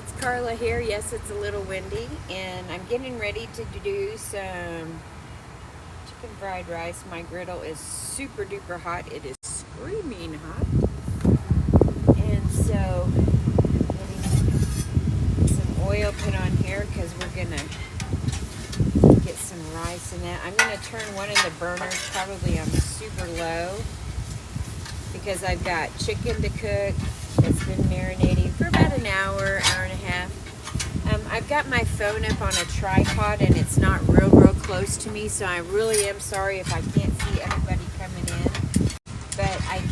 it's Carla here. Yes, it's a little windy, and I'm getting ready to do some chicken fried rice. My griddle is super duper hot. It is screaming hot. And so, getting some oil put on here because we're going to get some rice in that. I'm going to turn one of the burners probably on super low because I've got chicken to cook. It's been marinating for about an hour, hour and a half. I've got my phone up on a tripod and it's not real close to me, so I really am sorry if I can't see everybody coming in. But I'm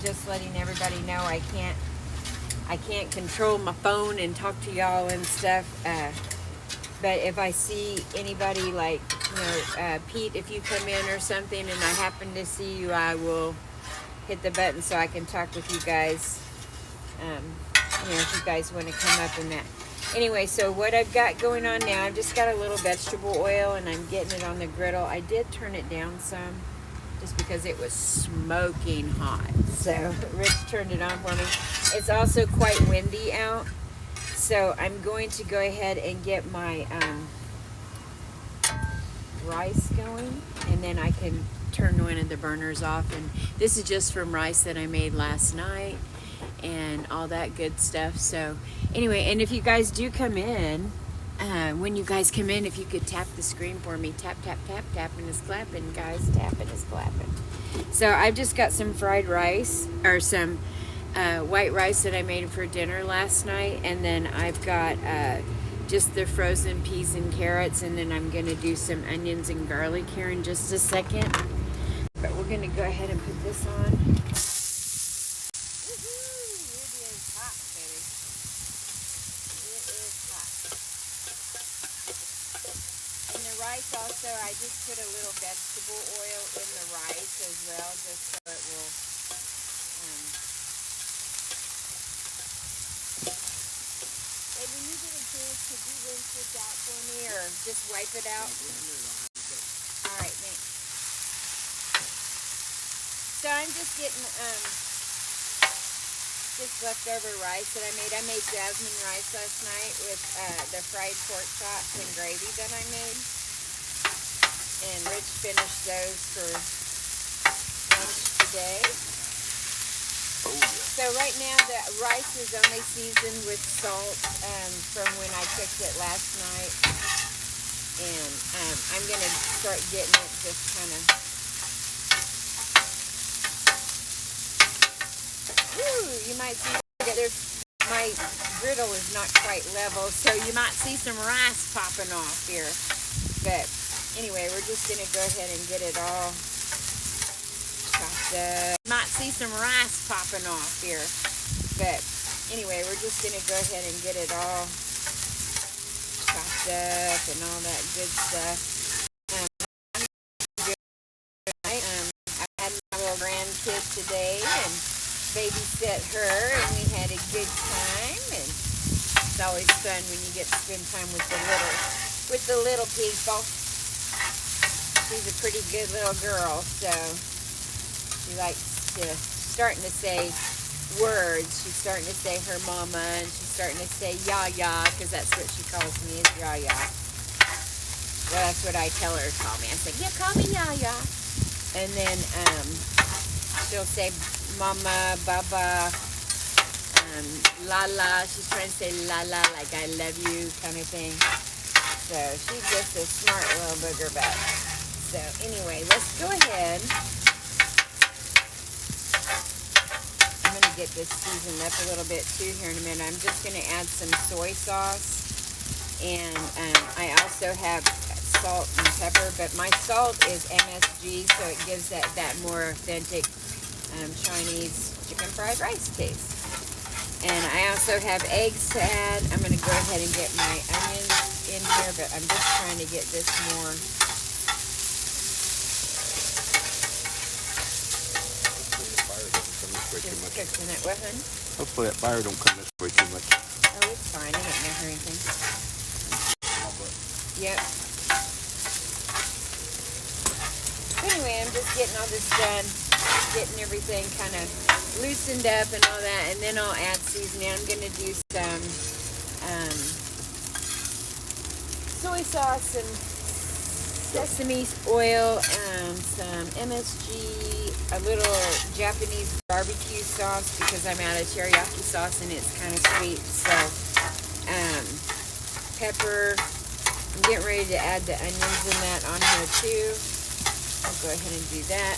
just letting everybody know I can't control my phone and talk to y'all and stuff. But if I see anybody like, Pete, if you come in or something and I happen to see you, I will hit the button so I can talk with you guys. If you guys want to come up and that. Anyway, so what I've got going on now, I've just got a little vegetable oil and I'm getting it on the griddle. I did turn it down some just because it was smoking hot. So Rich turned it on for me. It's also quite windy out. So I'm going to go ahead and get my rice going, and then I can turn one of the burners off. And this is just from rice that I made last night and all that good stuff. So anyway, and if you guys do come in, when you guys come in, if you could tap the screen for me, tap, tapping is clapping, guys, tapping is clapping. So I've just got some fried rice, or some white rice that I made for dinner last night, and then I've got just the frozen peas and carrots, and then I'm gonna do some onions and garlic here in just a second. But we're gonna go ahead and put this on. Rice also, I just put a little vegetable oil in the rice as well, just so it will hey, when you get a chance, could you rinse this out for me, or just wipe it out? Alright, thanks. So I'm just getting just leftover rice that I made. I made jasmine rice last night with the fried pork chops and gravy that I made. And Rich finished those for lunch today. Oh, yeah. So right now the rice is only seasoned with salt from when I cooked it last night. And I'm going to start getting it just kind of... you might see my griddle is not quite level, so you might see some rice popping off here. But anyway, we're just going to go ahead and get it all chopped up. Might see some rice popping off here. But anyway, we're just going to go ahead and get it all chopped up and all that good stuff. I had my little grandkid today and babysit her, and we had a good time. And it's always fun when you get to spend time with the little people. She's a pretty good little girl, so she likes to starting to say words. She's starting to say her mama, and she's starting to say ya, because that's what she calls me, is ya. Well, that's what I tell her to call me. I say, yeah, call me ya. And then she'll say mama, baba, la. She's trying to say la, like I love you kind of thing. So she's just a smart little booger butt. So anyway, let's go ahead. I'm going to get this seasoned up a little bit too here in a minute. I'm just going to add some soy sauce. And I also have salt and pepper, but my salt is MSG, so it gives that more authentic Chinese chicken fried rice taste. And I also have eggs to add. I'm going to go ahead and get my onions in here, but I'm just trying to get this more. Hopefully that fire don't come this way too much. Oh, it's fine. I don't measure anything. Yep. Anyway, I'm just getting all this done. getting everything kind of loosened up and all that, and then I'll add seasoning. I'm going to do some soy sauce and sesame oil, some MSG, a little Japanese barbecue sauce because I'm out of teriyaki sauce and it's kind of sweet. So, pepper. I'm getting ready to add the onions in that on here too. I'll go ahead and do that.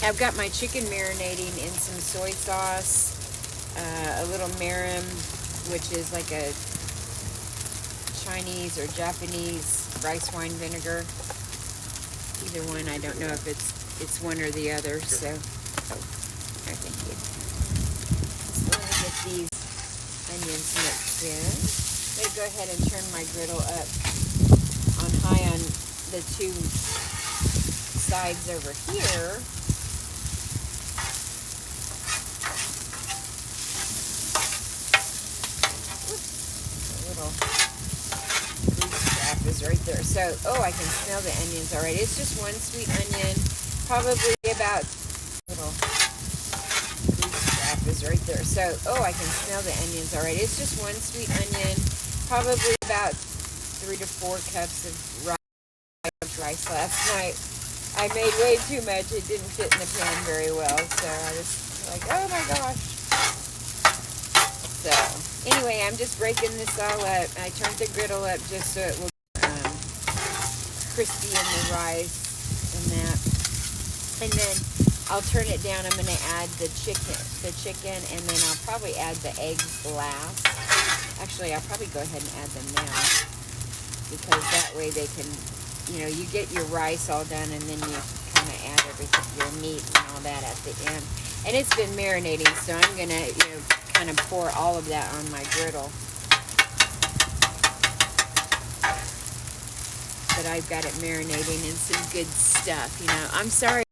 I've got my chicken marinating in some soy sauce, a little mirin, which is like a Chinese or Japanese rice wine vinegar. Either one, I don't know if it's one or the other. So, I think it. So let me get these onions mixed in. I'm going to go ahead and turn my griddle up on high on the two sides over here. A little grease trap is right there. So, I can smell the onions already. It's just one sweet onion, probably about little grease trap is right there. So, I can smell the onions already. It's just one sweet onion, probably about 3 to 4 cups of rice last night. I made way too much. It didn't fit in the pan very well, so I was like, oh my gosh. So anyway, I'm just breaking this all up. I turned the griddle up just so it will crispy in the rice and that. And then I'll turn it down. I'm going to add the chicken, and then I'll probably add the eggs last. Actually, I'll probably go ahead and add them now, because that way they can, you get your rice all done, and then you kind of add everything, your meat and all that at the end. And it's been marinating, so I'm going to, kind of pour all of that on my griddle. But I've got it marinating in some good stuff, I'm sorry.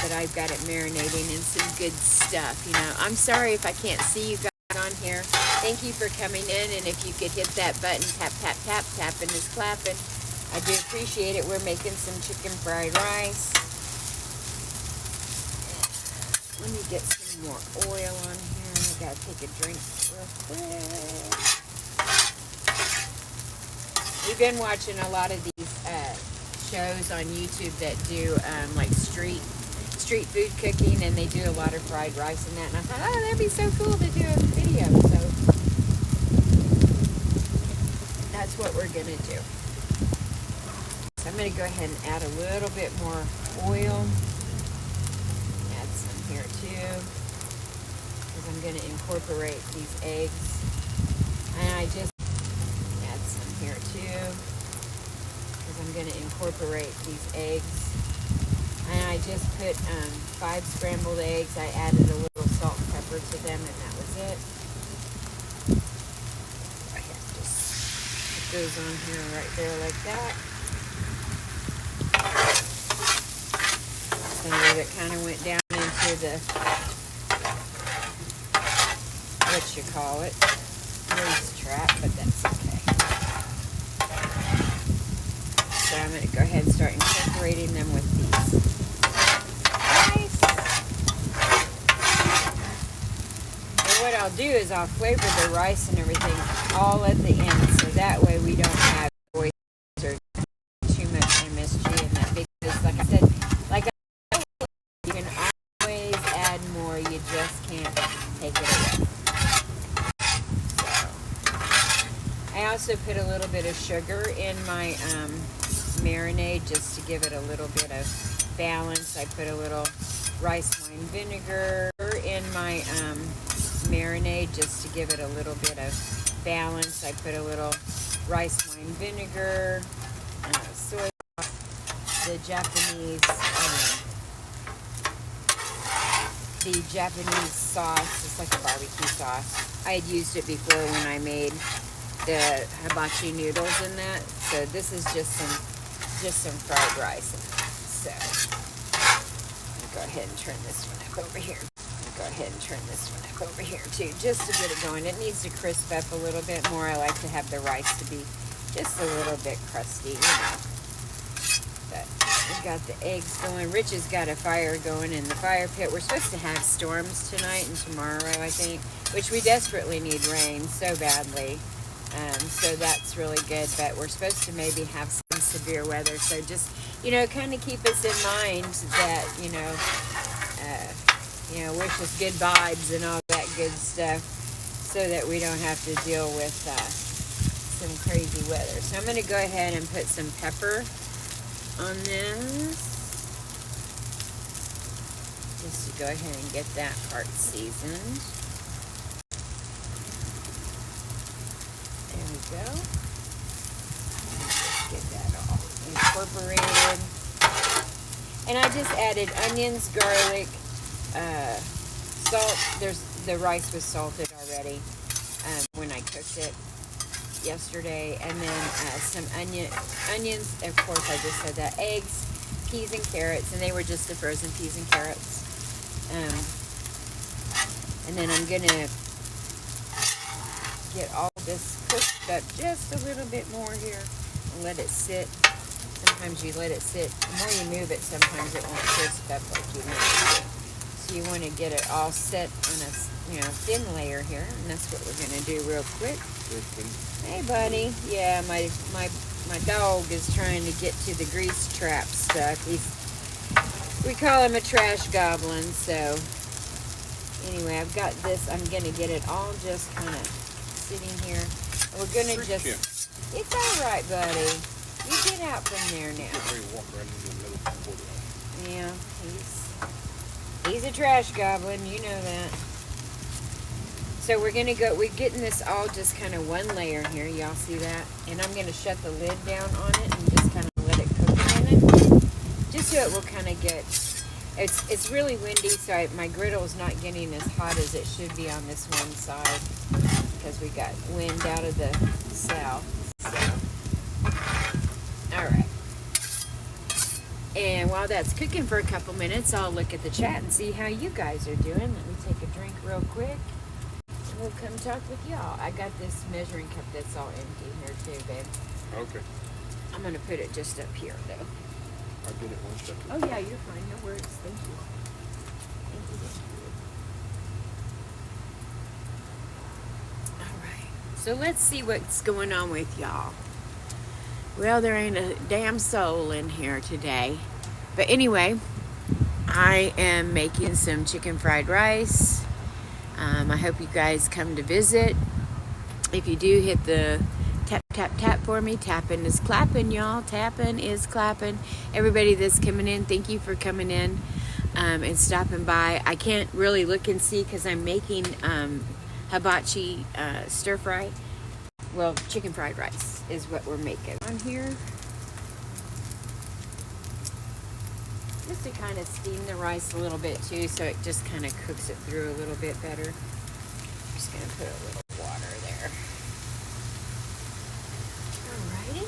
But I've got it marinating in some good stuff, I'm sorry if I can't see you guys on here. Thank you for coming in, and if you could hit that button, tap, tap, tap, tapping is clapping. I do appreciate it. We're making some chicken fried rice. Let me get some more oil on here. I gotta take a drink real quick. We've been watching a lot of these shows on YouTube that do like street food cooking, and they do a lot of fried rice and that. And I thought, that'd be so cool to do a video. So that's what we're gonna do. So I'm gonna go ahead and add a little bit more oil. Add some here too, because I'm gonna incorporate these eggs. And I just add some here too, because I'm gonna incorporate these eggs. And I just put 5 scrambled eggs. I added a little salt and pepper to them, and that was it. I have to just put those on here right there like that. Some of it kind of went down into the, what you call it, grease trap, but that's okay. So I'm going to go ahead and start incorporating them with these. What I'll do is I'll flavor the rice and everything all at the end, so that way we don't have oysters or too much MSG in that, because like I said, you can always add more, you just can't take it away. So, I also put a little bit of sugar in my marinade just to give it a little bit of balance. I put a little rice wine vinegar in my marinade just to give it a little bit of balance. I put a little rice wine vinegar, soy sauce, the Japanese sauce. It's like a barbecue sauce. I had used it before when I made the hibachi noodles in that. So this is just some fried rice. So I'll go ahead and turn this one up over here. Go ahead and turn this one up over here too, just to get it going. It needs to crisp up a little bit more. I like to have the rice to be just a little bit crusty, But got the eggs going. Rich has got a fire going in the fire pit. We're supposed to have storms tonight and tomorrow, I think, which we desperately need rain so badly. So that's really good, but we're supposed to maybe have some severe weather. So just, kind of keep us in mind that, wish us good vibes and all that good stuff so that we don't have to deal with some crazy weather. So I'm going to go ahead and put some pepper on this, just to go ahead and get that part seasoned. There we go. Let's get that all incorporated. And I just added onions, garlic, salt. The rice was salted already when I cooked it yesterday, and then some onions, of course I just said that, eggs, peas and carrots, and they were just the frozen peas and carrots. And then I'm gonna get all this cooked up just a little bit more here and let it sit. Sometimes you let it sit, the more you move it, sometimes it won't crisp up like you want it to. So you want to get it all set on a thin layer here, and that's what we're gonna do real quick. Hey, buddy. Yeah, my dog is trying to get to the grease trap stuff. We call him a trash goblin. So anyway, I've got this. I'm gonna get it all just kind of sitting here. We're gonna just. It's all right, buddy. You get out from there now. Yeah, he's a trash goblin. You know that. So we're getting this all just kind of one layer here. Y'all see that? And I'm going to shut the lid down on it and just kind of let it cook a minute. Just so it will kind of get, it's really windy, so my griddle is not getting as hot as it should be on this one side because we got wind out of the south. So, all right. And while that's cooking for a couple minutes, I'll look at the chat and see how you guys are doing. Let me take a drink real quick. We'll come talk with y'all. I got this measuring cup that's all empty here too, babe. Okay. I'm gonna put it just up here though. I'll get it one second. Oh yeah, you're fine. No worries. Thank you. Thank you. All right. So let's see what's going on with y'all. Well, there ain't a damn soul in here today. But anyway, I am making some chicken fried rice. I hope you guys come to visit. If you do, hit the tap, tap, tap for me. Tapping is clapping, y'all. Tapping is clapping. Everybody that's coming in, thank you for coming in and stopping by. I can't really look and see because I'm making hibachi stir fry. Well, chicken fried rice is what we're making on here. Just to kind of steam the rice a little bit too, so it just kind of cooks it through a little bit better. I'm just going to put a little water there. Alrighty.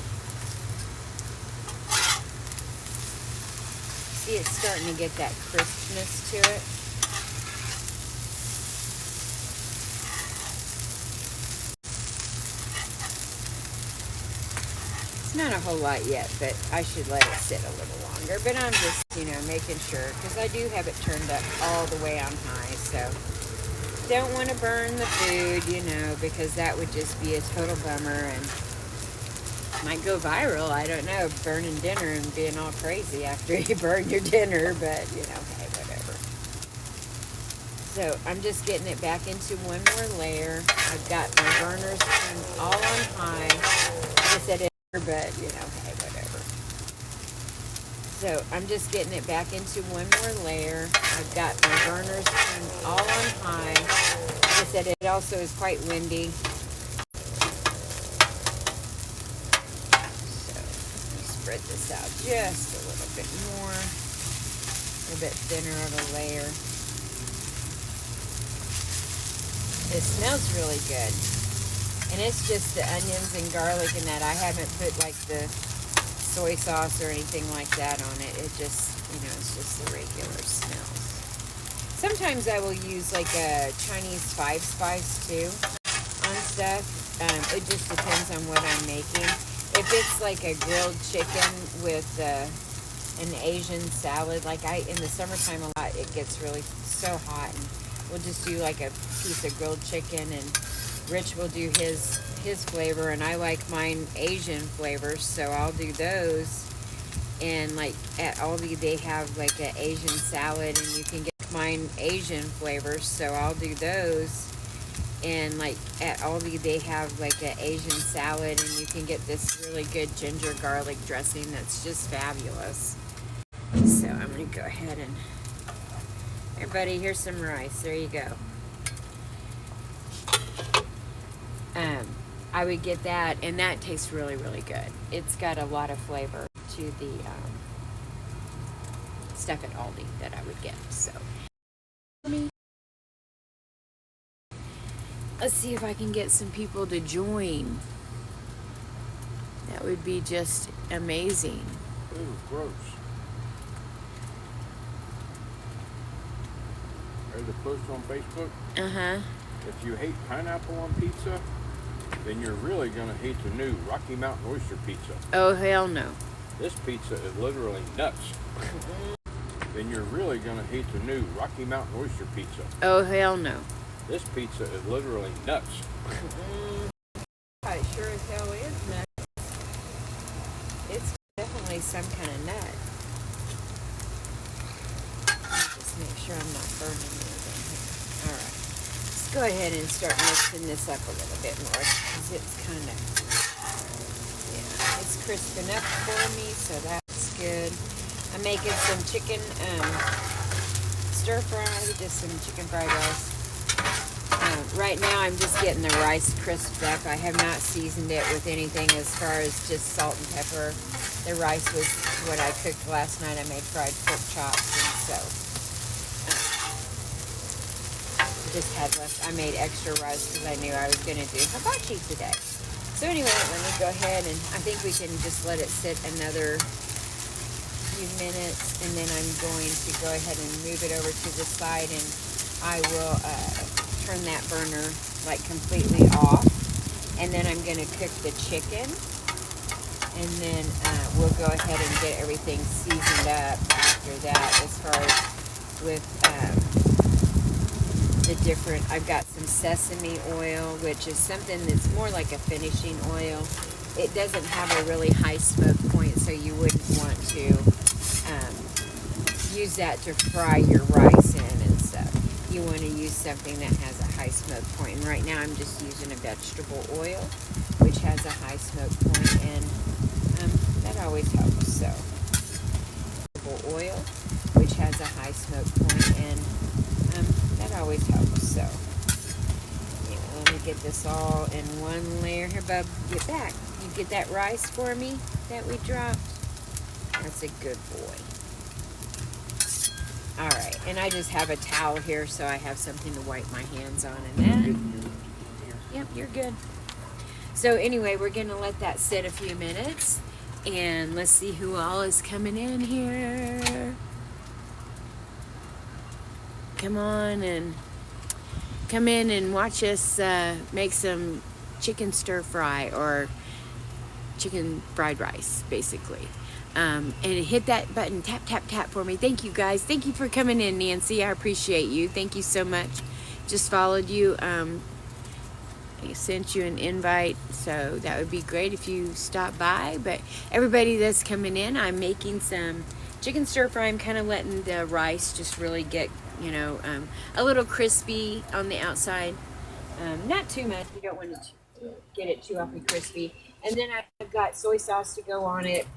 See, it's starting to get that crispness to it. It's not a whole lot yet, but I should let it sit a little longer. But I'm just, making sure, because I do have it turned up all the way on high, so don't want to burn the food, because that would just be a total bummer and might go viral. I don't know, burning dinner and being all crazy after you burn your dinner, but, hey, whatever. So I'm just getting it back into one more layer. I've got my burners turned all on high. I said it, but, hey, whatever. So I'm just getting it back into one more layer. I've got my burners turned all on high. Like I said, it also is quite windy. So let me spread this out just a little bit more. A little bit thinner of a layer. It smells really good. And it's just the onions and garlic and that. I haven't put like the soy sauce or anything like that on it. It just, it's just the regular smells. Sometimes I will use like a Chinese 5-spice too on stuff. It just depends on what I'm making. If it's like a grilled chicken with an Asian salad. Like in the summertime a lot, it gets really so hot, and we'll just do like a piece of grilled chicken, and Rich will do his flavor, and I like mine Asian flavors, so I'll do those. And like at Aldi, they have like an Asian salad, and you can get mine Asian flavors, so I'll do those. And like at Aldi, they have like an Asian salad, and you can get this really good ginger garlic dressing that's just fabulous. So I'm gonna go ahead and, everybody, here's some rice. There you go. I would get that, and that tastes really, really good. It's got a lot of flavor to the stuff at Aldi that I would get. So let's see if I can get some people to join. That would be just amazing. Ooh, gross. There's a post on Facebook. Uh-huh. If you hate pineapple on pizza, then you're really going to hate the new Rocky Mountain Oyster Pizza. Oh, hell no. This pizza is literally nuts. Then you're really going to hate the new Rocky Mountain Oyster Pizza. Oh, hell no. This pizza is literally nuts. It sure as hell is nuts. It's definitely some kind of nut. Just make sure I'm not burning anything here. Alright. Let's go ahead and start mixing this up a little bit more, because it's kind of, yeah, it's crisp enough for me, so that's good. I'm making some chicken stir fry, just some chicken fried rice. Right now I'm just getting the rice crisped up. I have not seasoned it with anything as far as just salt and pepper. The rice was what I cooked last night. I made fried pork chops, and so just had left. I made extra rice because I knew I was going to do hibachi today. So anyway, let me go ahead, and I think we can just let it sit another few minutes, and then I'm going to go ahead and move it over to the side, and I will turn that burner like completely off, and then I'm going to cook the chicken, and then we'll go ahead and get everything seasoned up after that, as far as with the different, I've got some sesame oil, which is something that's more like a finishing oil. It doesn't have a really high smoke point, so you wouldn't want to use that to fry your rice in and stuff. You want to use something that has a high smoke point. And right now I'm just using a vegetable oil, which has a high smoke point, and that always helps. So, vegetable oil, which has a high smoke point, and that always helps. So, yeah, let me get this all in one layer. Here, bub, get back. You get that rice for me that we dropped? That's a good boy. All right, and I just have a towel here, so I have something to wipe my hands on, and then, yep, you're good. So anyway, we're gonna let that sit a few minutes, and let's see who all is coming in here. Come on and come in and watch us make some chicken stir fry, or chicken fried rice, basically. And hit that button, tap, tap, tap for me. Thank you, guys. Thank you for coming in, Nancy. I appreciate you. Thank you so much. Just followed you. I sent you an invite, so that would be great if you stop by. But everybody that's coming in, I'm making some chicken stir fry. I'm kind of letting the rice just really get, you know, a little crispy on the outside. Not too much. You don't want to get it too awfully crispy. And then I've got soy sauce to go on it.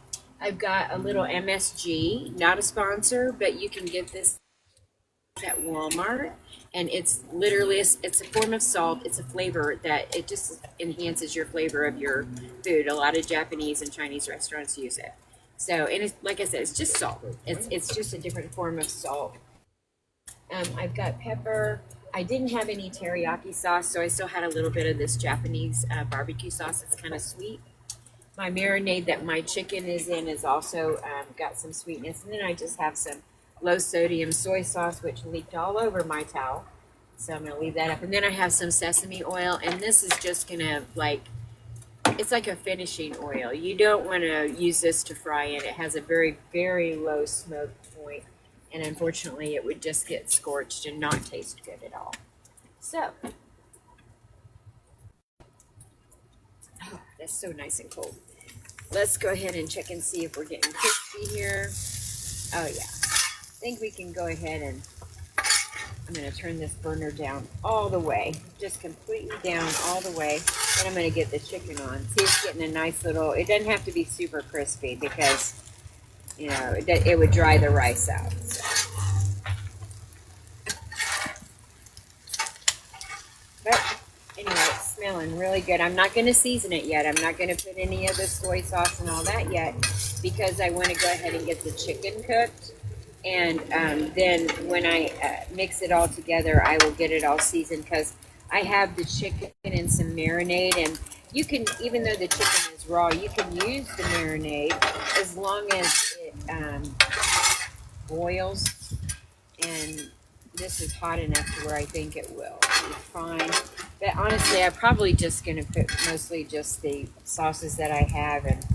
I've got a little MSG, not a sponsor, but you can get this at Walmart, and it's literally, it's a form of salt. It's a flavor that it just enhances your flavor of your food. A lot of Japanese and Chinese restaurants use it. So, and it's, like I said, it's just salt. It's just a different form of salt. I've got pepper. I didn't have any teriyaki sauce, so I still had a little bit of this Japanese barbecue sauce. It's kind of sweet. My marinade that my chicken is in is also got some sweetness. And then I just have some low sodium soy sauce, which leaked all over my towel. So I'm going to leave that up. And then I have some sesame oil. And this is just going to, like, it's like a finishing oil. You don't want to use this to fry in. It has a very, very low smoke point, and unfortunately it would just get scorched and not taste good at all. So, oh, that's so nice and cold. Let's go ahead and check and see if we're getting crispy here. Oh yeah, I think we can go ahead and I'm going to turn this burner down all the way, just completely down all the way, and I'm going to get the chicken on. See, it's getting a nice little, it doesn't have to be super crispy because, you know, it would dry the rice out. So. But anyway, it's smelling really good. I'm not going to season it yet. I'm not going to put any of the soy sauce and all that yet because I want to go ahead and get the chicken cooked. And then when I mix it all together, I will get it all seasoned because I have the chicken in some marinade. And you can, even though the chicken is raw, you can use the marinade as long as it boils. And this is hot enough to where I think it will be fine. But honestly, I'm probably just going to put mostly just the sauces that I have and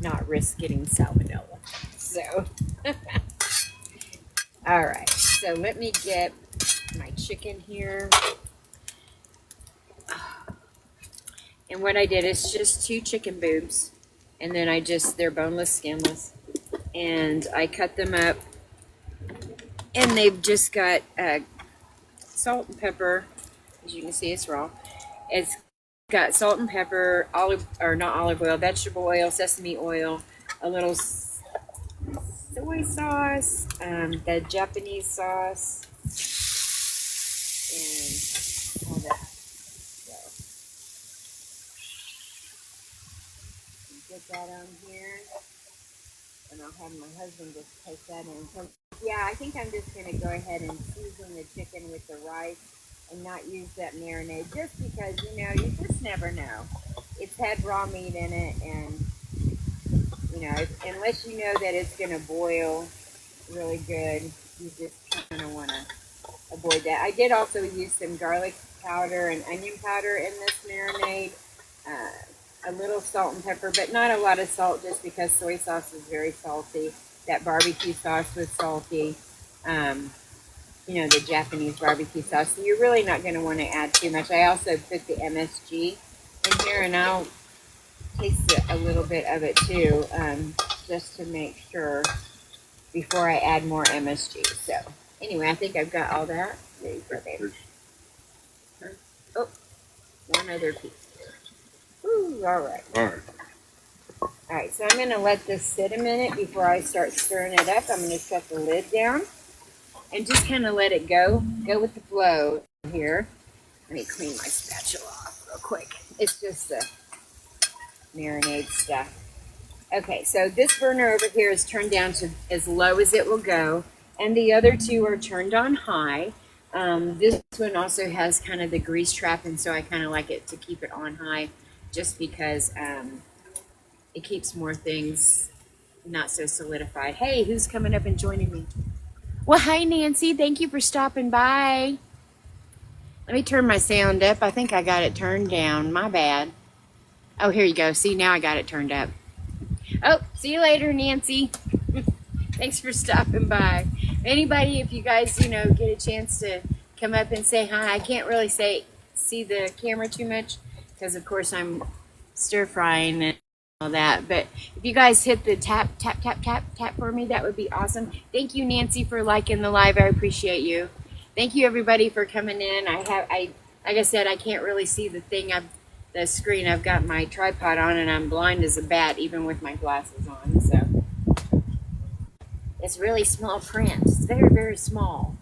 not risk getting salmonella. So, all right. So let me get my chicken here. And what I did is just 2 chicken boobs. And then they're boneless, skinless. And I cut them up. And they've just got salt and pepper. As you can see, it's raw. It's got salt and pepper, vegetable oil, sesame oil, a little soy sauce, the Japanese sauce, and all that. So, get that on here, and I'll have my husband just take that in. So, yeah, I think I'm just going to go ahead and season the chicken with the rice and not use that marinade, just because, you know, you just never know. It's had raw meat in it, and you know, unless you know that it's going to boil really good, you just kind of want to avoid that. I did also use some garlic powder and onion powder in this marinade, a little salt and pepper, but not a lot of salt just because soy sauce is very salty. That barbecue sauce was salty, you know, the Japanese barbecue sauce. So you're really not going to want to add too much. I also put the MSG in here, and I'll taste a little bit of it too, just to make sure before I add more MSG. So anyway, I think I've got all that ready for there. Oh, one other piece. Ooh, all right. All right, so I'm going to let this sit a minute before I start stirring it up. I'm going to shut the lid down and just kind of let it go with the flow here. Let me clean my spatula off real quick. It's just the marinade stuff. Okay, so this burner over here is turned down to as low as it will go, and the other 2 are turned on high. This one also has kind of the grease trap, and so I kind of like it to keep it on high just because it keeps more things not so solidified. Hey, who's coming up and joining me? Well, hi, Nancy. Thank you for stopping by. Let me turn my sound up. I think I got it turned down. My bad. Oh, here you go. See, now I got it turned up. Oh, see you later, Nancy. Thanks for stopping by. Anybody, if you guys, you know, get a chance to come up and say hi. I can't really see the camera too much because, of course, I'm stir frying and all that. But if you guys hit the tap for me, that would be awesome. Thank you, Nancy, for liking the live. I appreciate you. Thank you, everybody, for coming in. Like I said, I can't really see the screen. I've got my tripod on, and I'm blind as a bat, even with my glasses on. So it's really small print. It's very, very small.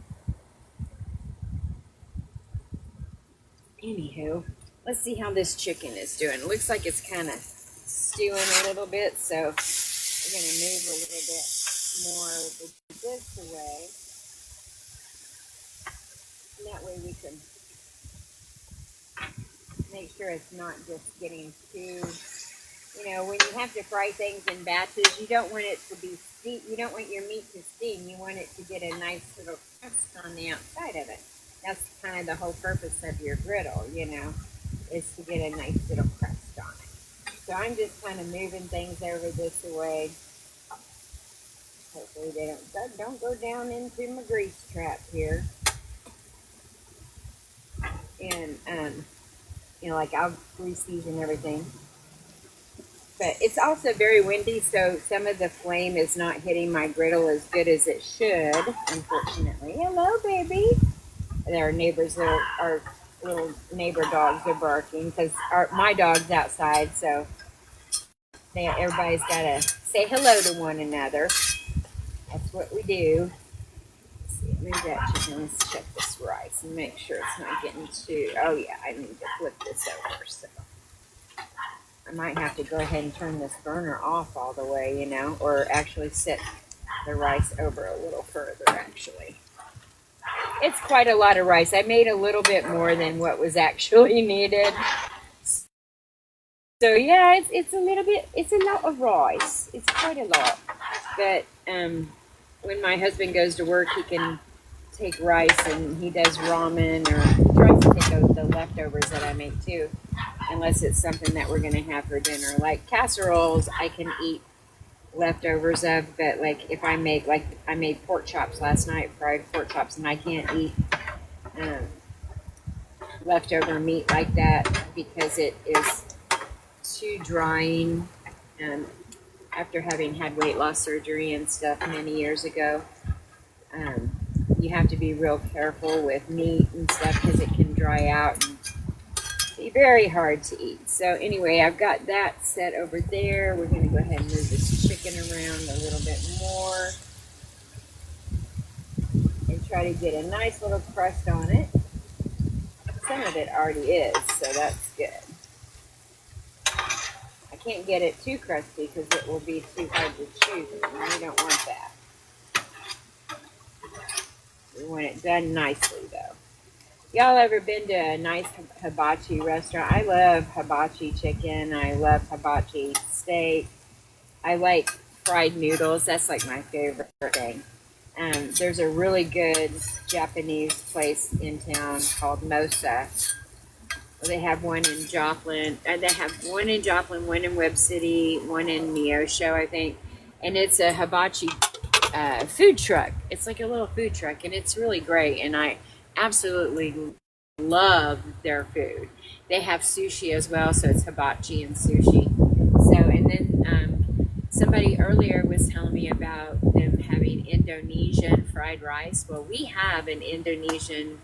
Anywho, let's see how this chicken is doing. It looks like it's kind of stewing a little bit, so we're going to move a little bit more of this away. And that way we can make sure it's not just getting too, you know, when you have to fry things in batches, you don't want it to be steam. You don't want your meat to steam. You want it to get a nice little crust on the outside of it. That's kind of the whole purpose of your griddle, you know. is to get a nice little crust on it. So I'm just kind of moving things over this way. Hopefully they don't go down into my grease trap here. And like I'll grease these and everything. But it's also very windy, so some of the flame is not hitting my griddle as good as it should, unfortunately. Hello, baby. Our neighbors, our little neighbor dogs are barking because my dog's outside, so everybody's got to say hello to one another. That's what we do. Let's see, maybe that chicken. Let's check this rice and make sure it's not getting too. Oh yeah, I need to flip this over. So I might have to go ahead and turn this burner off all the way, or actually set the rice over a little further. Actually, it's quite a lot of rice. I made a little bit more than what was actually needed. So yeah, it's a little bit. It's a lot of rice. It's quite a lot, but when my husband goes to work, he can take rice and he does ramen or tries to take the leftovers that I make too, unless it's something that we're going to have for dinner. Like casseroles, I can eat leftovers of, but like if I made pork chops last night, fried pork chops, and I can't eat leftover meat like that because it is too drying. After having had weight loss surgery and stuff many years ago, you have to be real careful with meat and stuff because it can dry out and be very hard to eat. So anyway, I've got that set over there. We're going to go ahead and move this chicken around a little bit more and try to get a nice little crust on it. Some of it already is, so that's good. I can't get it too crusty because it will be too hard to chew, and we don't want that. We want it done nicely, though. Y'all ever been to a nice hibachi restaurant? I love hibachi chicken. I love hibachi steak. I like fried noodles. That's like my favorite thing. There's a really good Japanese place in town called Mosa. They have one in Joplin. They have one in Joplin, one in Webb City, one in Neosho, I think. And it's a hibachi food truck. It's like a little food truck, and it's really great. And I absolutely love their food. They have sushi as well, so it's hibachi and sushi. So, and then somebody earlier was telling me about them having Indonesian fried rice. Well, we have an Indonesian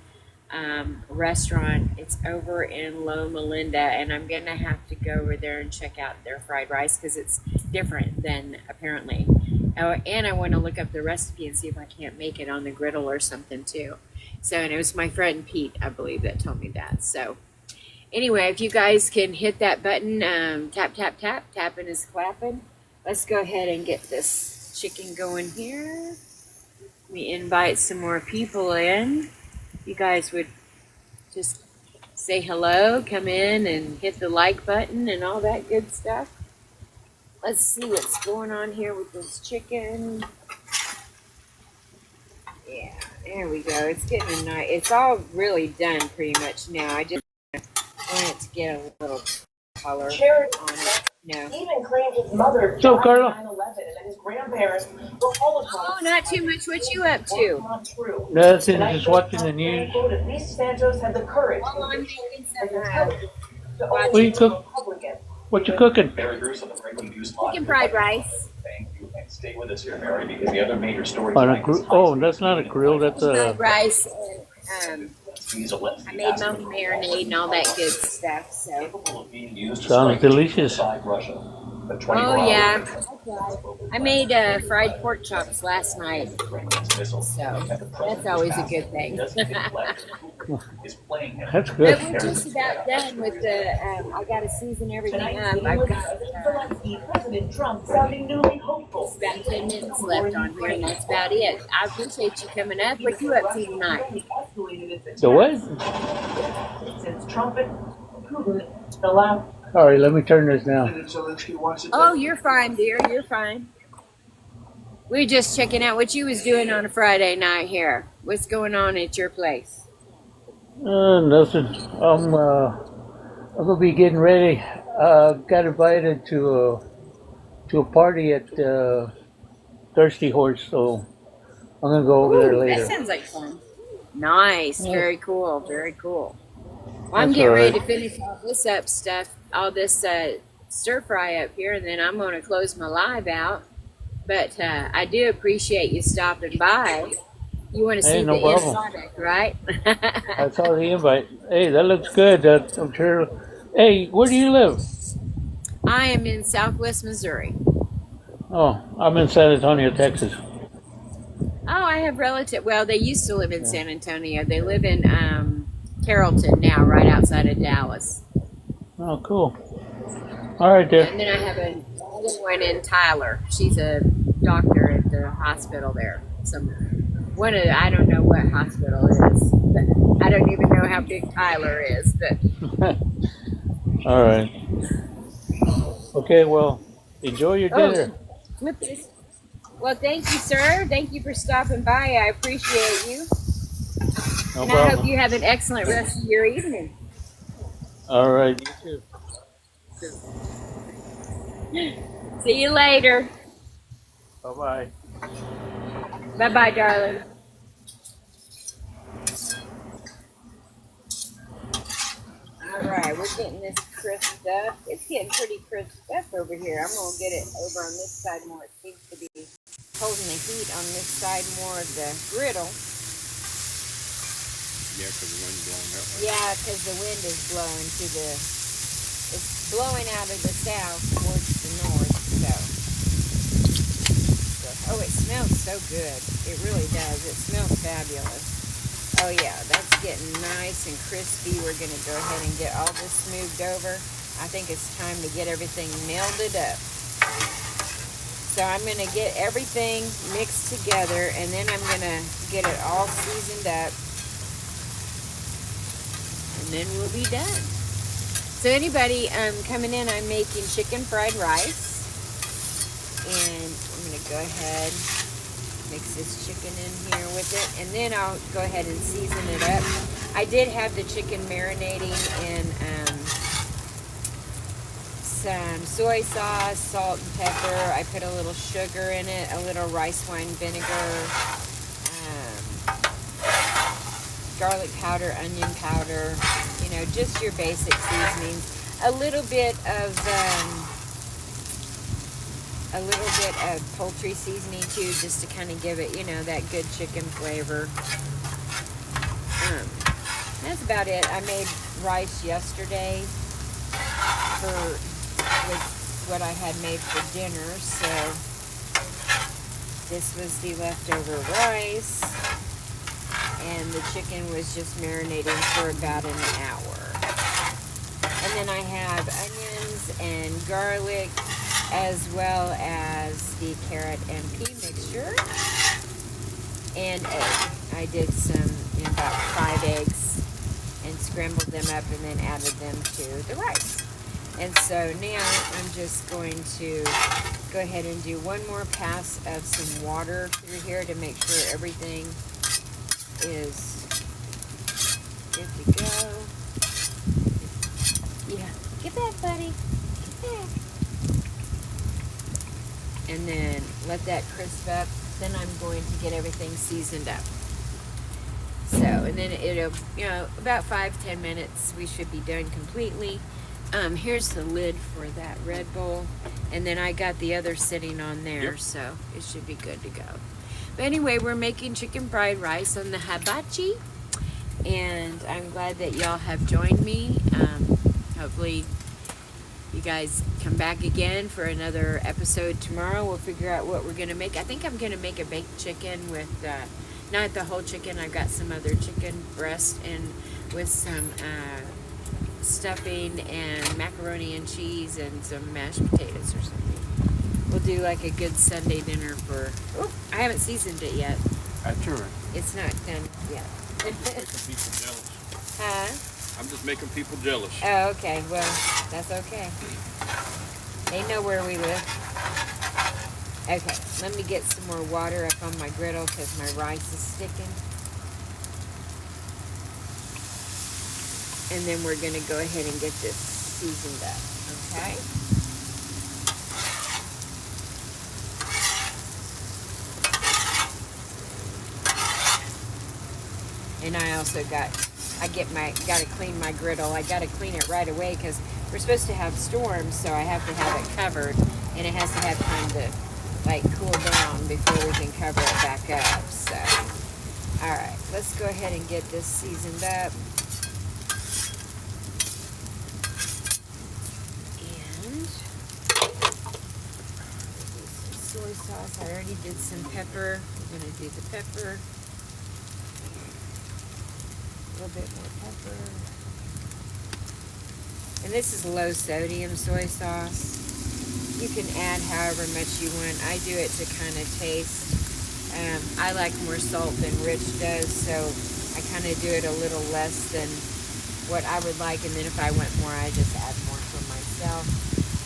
restaurant. It's over in Loma Linda, and I'm gonna have to go over there and check out their fried rice because it's different than apparently. Oh, and I want to look up the recipe and see if I can't make it on the griddle or something too. So, and it was my friend Pete, I believe, that told me that. So anyway, if you guys can hit that button, tap, tap, tap, tapping is clapping. Let's go ahead and get this chicken going here. Let me invite some more people in. You guys would just say hello, come in and hit the like button and all that good stuff. Let's see what's going on here with this chicken. Yeah, there we go. It's getting a nice, it's all really done pretty much now. I just want it to get a little color on it. No. Even claimed his mother So, died Carla? in 9/11 and his grandparents were Holocaust. Oh, not too much. What you up to? Not true. Nothing, And I just think watching the Trump news. quoted, Lisa Santos had the courage Oh, I'm making some What you cook? What you cooking? Mary Bruce on the Breaking News chicken fried rice. Thank you, and stay with us here, Mary, because the other major story On a tonight is oh, that's not a grill. That's Fried a. rice and diesel left I made my own marinade and all that good stuff. So. capable of being used to Sounds strike delicious. inside Russia. But 24 Oh hours yeah, later, I made fried pork chops last night. So that's always a good thing. is playing him. That's But good. we're just about done with the. I got to season everything up. I've got President Trump sounding newly hopeful. about 10 minutes left on here, and that's about it. I appreciate you coming up. What you up to tonight? The what? Since Trump and Putin allowed. All right, let me turn this down. Oh, you're fine, dear. You're fine. We're just checking out what you was doing on a Friday night here. What's going on at your place? Nothing. I'm gonna be getting ready. Got invited to a party at Thirsty Horse, so I'm gonna go over there Ooh, that later. sounds like fun. Nice. Yeah. Very cool. Very cool. Well, I'm That's getting all ready to right. finish all this up stuff, all this stir fry up here, and then I'm going to close my live out. But I do appreciate you stopping by. You want to Hey, see no the end problem. product, right? I saw the invite. Hey, that looks good. I'm sure. Hey, where do you live? I am in Southwest Missouri. Oh, I'm in San Antonio, Texas. Oh, I have relatives. Well, they used to live in Yeah. San Antonio. They live in Carrollton now, right outside of Dallas. Oh, cool. All right, there. And then I have another one in Tyler. She's a doctor at the hospital there. I don't know what hospital it is. But I don't even know how big Tyler is. But All right. Okay, well, enjoy your dinner. flip this. Well, thank you, sir. Thank you for stopping by. I appreciate you. No And I hope problem. you have an excellent rest of your evening. All right, you too. See you later. Bye-bye. Bye-bye, darling. All right, we're getting this crisped up. It's getting pretty crisped up over here. I'm going to get it over on this side more. It seems to be holding the heat on this side more of the griddle. Yeah, because the wind's blowing that way. Yeah, because the wind is blowing it's blowing out of the south towards the north, oh, it smells so good. It really does. It smells fabulous. Oh yeah, that's getting nice and crispy. We're going to go ahead and get all this smoothed over. I think it's time to get everything melded up. So I'm going to get everything mixed together, and then I'm going to get it all seasoned up. And then we'll be done. So anybody coming in, I'm making chicken fried rice. And I'm going to go ahead, mix this chicken in here with it. And then I'll go ahead and season it up. I did have the chicken marinating in some soy sauce, salt and pepper. I put a little sugar in it, a little rice wine vinegar, garlic powder, onion powder, just your basic seasonings. A little bit of poultry seasoning too, just to kind of give it, that good chicken flavor. That's about it. I made rice yesterday with what I had made for dinner, so this was the leftover rice. And the chicken was just marinating for about an hour. And then I have onions and garlic, as well as the carrot and pea mixture, and egg. I did about 5 eggs, and scrambled them up and then added them to the rice. And so now I'm just going to go ahead and do one more pass of some water through here to make sure everything is good to go. Yeah, get back, buddy. Get back. And then let that crisp up. Then I'm going to get everything seasoned up. So, and then it'll, about 5-10 minutes, we should be done completely. Here's the lid for that Red Bull. And then I got the other sitting on there, Yep. so it should be good to go. But anyway, we're making chicken fried rice on the hibachi, and I'm glad that y'all have joined me. Hopefully you guys come back again for another episode tomorrow. We'll figure out what we're going to make. I think I'm going to make a baked chicken with, not the whole chicken, I've got some other chicken breast and with some stuffing and macaroni and cheese and some mashed potatoes or something. We'll do like a good Sunday dinner for, I haven't seasoned it yet. That's all right. It's not done yet. Making people jealous. Huh? I'm just making people jealous. Oh, okay. Well, that's okay. They know where we live. Okay, let me get some more water up on my griddle because my rice is sticking. And then we're going to go ahead and get this seasoned up, okay? And I also gotta clean my griddle. I gotta clean it right away because we're supposed to have storms, so I have to have it covered, and it has to have time to like cool down before we can cover it back up. So, all right, let's go ahead and get this seasoned up. And do some soy sauce. I already did some pepper. We're gonna do the pepper. A little bit more pepper. And this is low sodium soy sauce. You can add however much you want. I do it to kind of taste. I like more salt than Rich does, so I kind of do it a little less than what I would like, and then if I want more, I just add more for myself.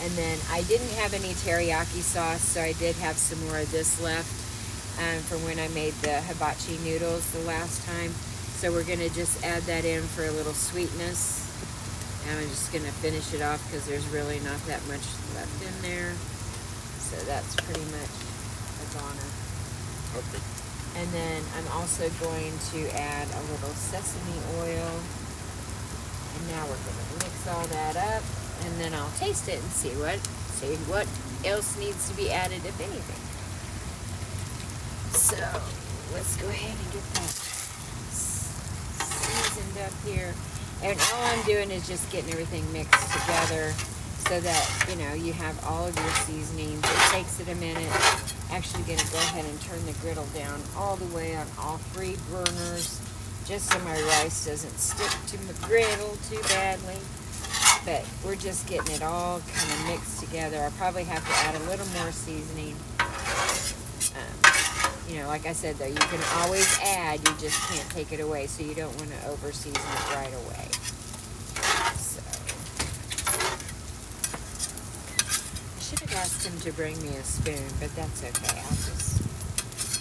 And then I didn't have any teriyaki sauce, so I did have some more of this left from when I made the hibachi noodles the last time. So we're going to just add that in for a little sweetness. And I'm just going to finish it off because there's really not that much left in there. So that's pretty much a goner. Okay. And then I'm also going to add a little sesame oil. And now we're going to mix all that up. And then I'll taste it and see what else needs to be added, if anything. So let's go ahead and get that seasoned up here. And all I'm doing is just getting everything mixed together so that, you know, you have all of your seasonings. It takes it a minute. Actually going to go ahead and turn the griddle down all the way on all 3 burners just so my rice doesn't stick to my griddle too badly. But we're just getting it all kind of mixed together. I probably have to add a little more seasoning. You know, like I said, though, you can always add, you just can't take it away, so you don't want to over-season it right away. So, I should have asked him to bring me a spoon, but that's okay. I'll just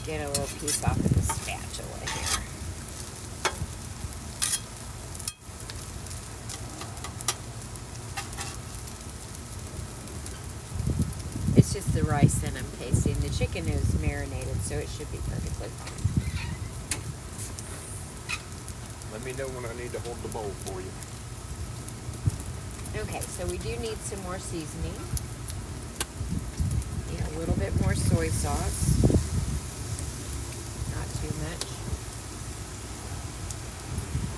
get a little piece off of the spatula here. It's just the rice that I'm tasting. The chicken is marinated, so it should be perfectly fine. Let me know when I need to hold the bowl for you. Okay, so we do need some more seasoning. Need a little bit more soy sauce. Not too much.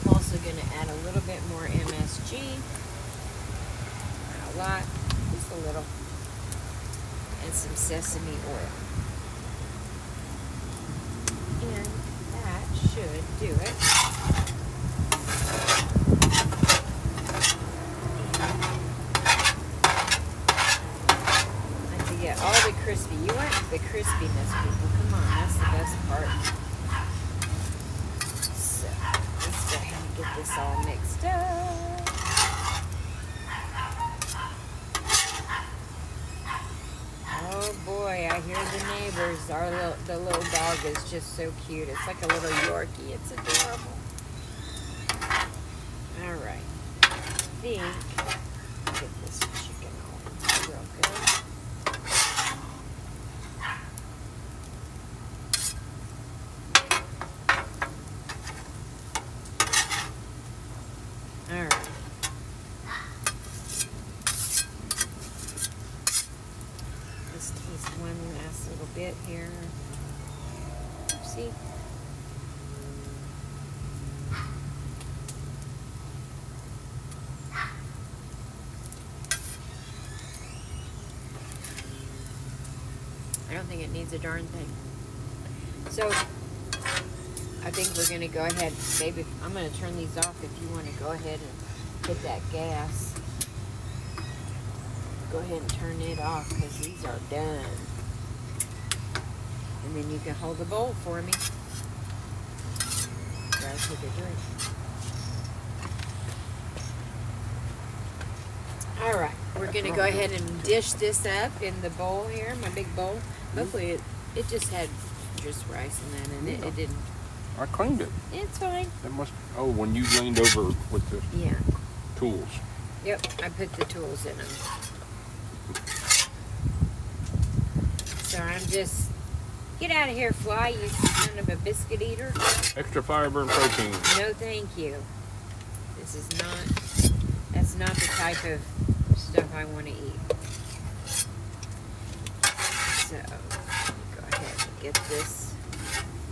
I'm also going to add a little bit more MSG. Not a lot, just a little. And some sesame oil. And that should do it. And to get all the crispy, you want the crispiness, people. Come on, that's the best part. So, let's go ahead and get this all mixed up. Oh boy, I hear the neighbors. The little dog is just so cute. It's like a little Yorkie. It's adorable. All right. I think get this chicken all real good. All right. Let's taste one last little bit here. See? I don't think it needs a darn thing. So, I think we're going to go ahead, baby, I'm going to turn these off if you want to go ahead and hit that gas. Go ahead and turn it off because these are done. And then you can hold the bowl for me. Gotta take a drink. Alright, we're going to go ahead and dish this up in the bowl here, my big bowl. Hopefully it just had just rice in that and it didn't. I cleaned it. It's fine. It must. Oh, when you leaned over with the Yeah. tools. Yep, I put the tools in them. So I'm just, get out of here, fly, you son of a biscuit eater. Extra fiber and protein. No, thank you. This is not, that's not the type of stuff I want to eat. So, go ahead and get this.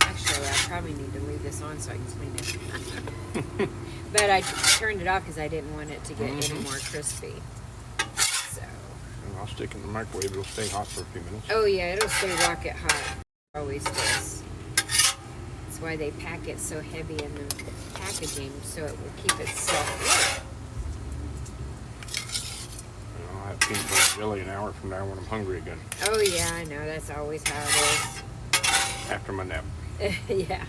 Actually, I probably need to leave this on so I can clean it. But I turned it off because I didn't want it to get any more crispy. So. And I'll stick it in the microwave. It'll stay hot for a few minutes. Oh yeah, it'll stay rocket hot. Always does. That's why they pack it so heavy in the packaging, so it will keep itself. And I'll have peanut butter jelly an hour from now when I'm hungry again. Oh yeah, I know. That's always how it After my nap. is. Yeah.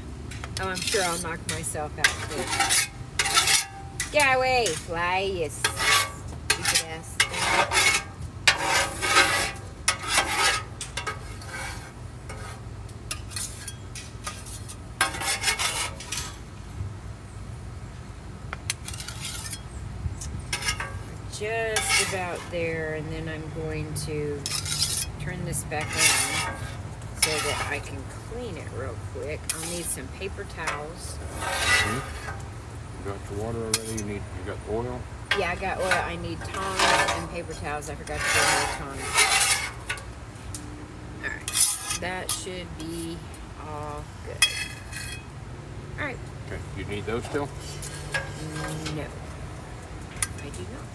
Oh, I'm sure I'll knock myself out too. Get away, fly, you stupid ass thing. Just about there, and then I'm going to turn this back on so that I can clean it real quick. I'll need some paper towels. You got your water already? You got oil? Yeah, I got oil. I need tongs and paper towels. I forgot to bring my tongs. Alright, that should be all good. Alright. Okay. You need those still? No, I do not.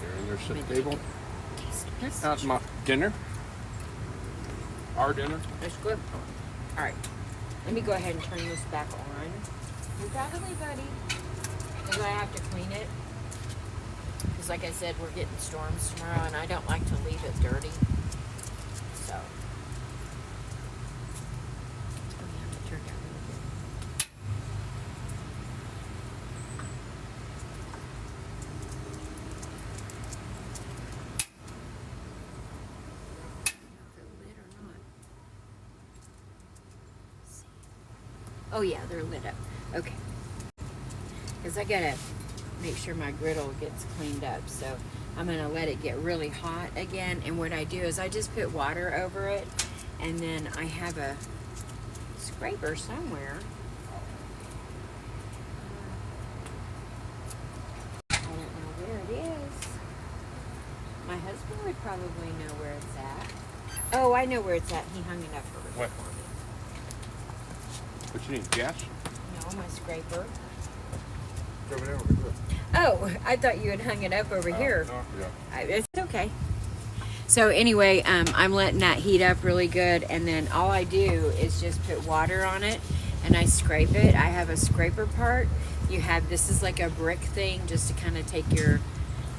They're in their Let me table. take a taste of this. That's my dinner. Our dinner. That's good. Alright, let me go ahead and turn this back on. You're probably buddy. Because I have to clean it. Because like I said, we're getting storms tomorrow and I don't like to leave it dirty. So. Oh yeah, it turned out really good. Oh yeah, they're lit up. Okay. Because I gotta make sure my griddle gets cleaned up. So I'm gonna let it get really hot again. And what I do is I just put water over it, and then I have a scraper somewhere. I don't know where it is. My husband would probably know where it's at. Oh, I know where it's at. He hung it up over there What? for me. What you need? Gas? No, my scraper. Over there. Over there. Oh, I thought you had hung it up over here. No, yeah. It's okay. So anyway, I'm letting that heat up really good, and then all I do is just put water on it, and I scrape it. I have a scraper part. You have, this is like a brick thing, just to kind of take your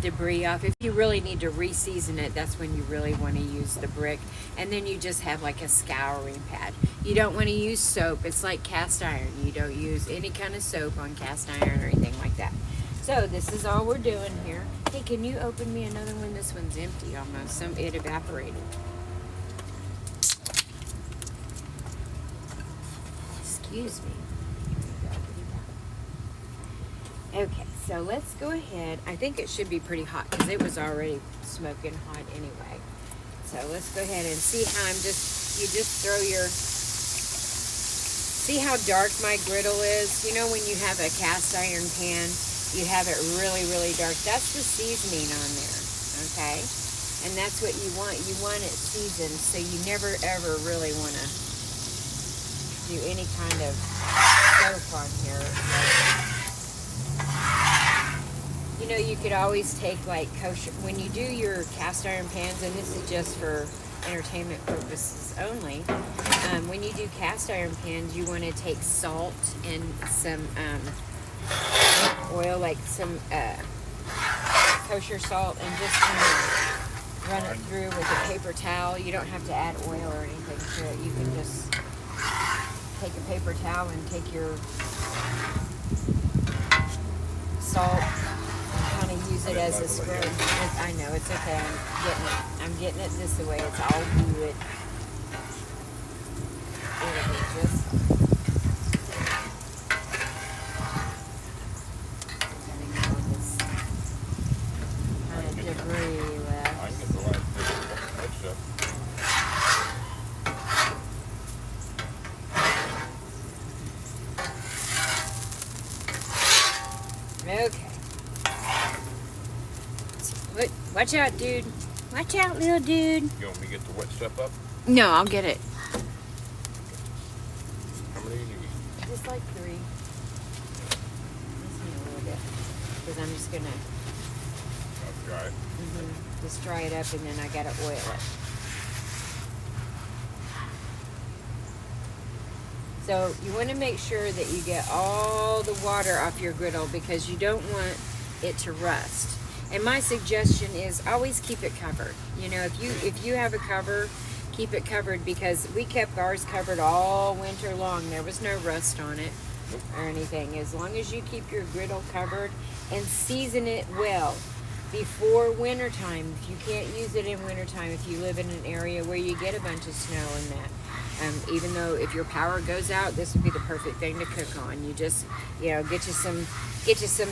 debris off. If you really need to re-season it, that's when you really want to use the brick. And then you just have like a scouring pad. You don't want to use soap. It's like cast iron. You don't use any kind of soap on cast iron or anything like that. So this is all we're doing here. Hey, can you open me another one? This one's empty almost. It evaporated. Excuse me. Okay, so let's go ahead. I think it should be pretty hot because it was already smoking hot anyway. So let's go ahead and see how you just throw your, see how dark my griddle is? You know when you have a cast iron pan, you have it really, really dark. That's the seasoning on there, okay? And that's what you want. You want it seasoned, so you never, ever really want to do any kind of soap on here. You know, you could always take like kosher, when you do your cast iron pans, and this is just for entertainment purposes only, when you do cast iron pans, you want to take salt and some oil, like some kosher salt, and just kind of run it through with a paper towel. You don't have to add oil or anything to it. You can just take a paper towel and take your salt and kind of use it as a scrub. I know, it's okay. I'm getting it this way. It's all good. It'll be just Watch out, dude. Watch out, little dude. You want me to get the wet stuff up? No, I'll get it. How many do you need? Just like 3. Just need a little bit. Because I'm just going to I'll try it. just dry it up and then I got to oil it. So you want to make sure that you get all the water off your griddle because you don't want it to rust. And my suggestion is always keep it covered. You know, if you have a cover, keep it covered because we kept ours covered all winter long. There was no rust on it or anything. As long as you keep your griddle covered and season it well before wintertime. If you can't use it in wintertime, if you live in an area where you get a bunch of snow and that, even though if your power goes out, this would be the perfect thing to cook on. You just, you know, get you some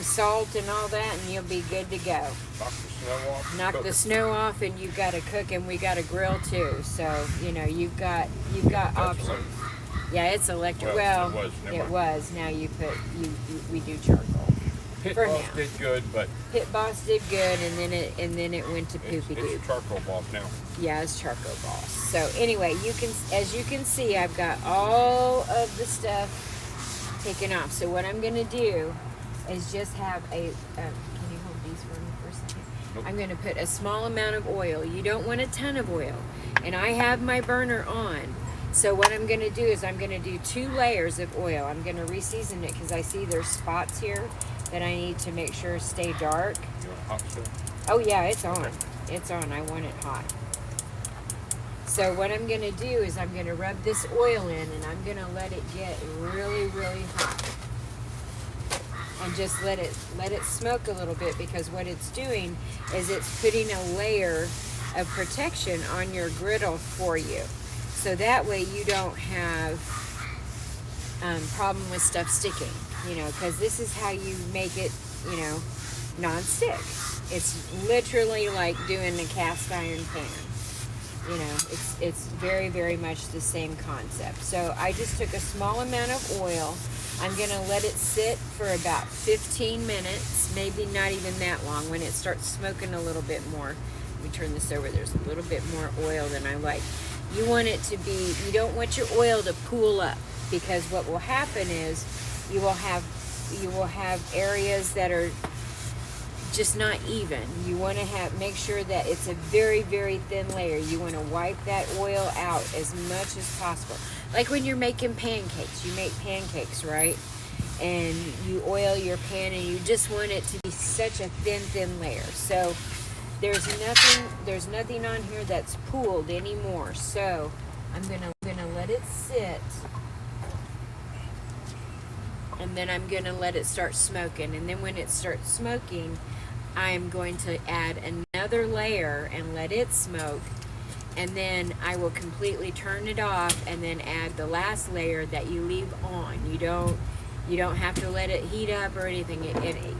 salt and all that, and you'll be good to go. Knock the snow off. Knock the snow off, and you've got to cook, and we got a grill too. So you know you've got options. Electric. Yeah, it's electric. Well, Well, it was, never it mind. was. Now we do charcoal. Pit For Boss now. did good, but Pit Boss did good, and then it went to Poopy Doo. it's charcoal boss now. Yeah, it's Charcoal Boss. So anyway, as you can see, I've got all of the stuff taken off. So what I'm gonna do is just have can you hold these for me for a second? Nope. I'm gonna put a small amount of oil. You don't want a ton of oil. And I have my burner on. So what I'm gonna do is I'm gonna do 2 layers of oil. I'm gonna reseason it because I see there's spots here that I need to make sure stay dark. You want hot stuff? Oh yeah, it's on. It's on. I want it hot. So what I'm going to do is I'm going to rub this oil in and I'm going to let it get really, really hot. And just let it smoke a little bit because what it's doing is it's putting a layer of protection on your griddle for you. So that way you don't have problem with stuff sticking, you know, because this is how you make it, you know, non-stick. It's literally like doing a cast iron pan. You know, it's very, very much the same concept. So I just took a small amount of oil. I'm going to let it sit for about 15 minutes, maybe not even that long. When it starts smoking a little bit more, let me turn this over. There's a little bit more oil than I like. You want it to be, you don't want your oil to pool up because what will happen is you will have areas that are just not even. You want to make sure that it's a very, very thin layer. You want to wipe that oil out as much as possible. Like when you're making pancakes, you make pancakes, right? And you oil your pan and you just want it to be such a thin layer. So there's nothing on here that's pooled anymore. So I'm gonna let it sit. And then I'm gonna let it start smoking. And then when it starts smoking, I'm going to add another layer and let it smoke. And then I will completely turn it off and then add the last layer that you leave on. You don't have to let it heat up or anything.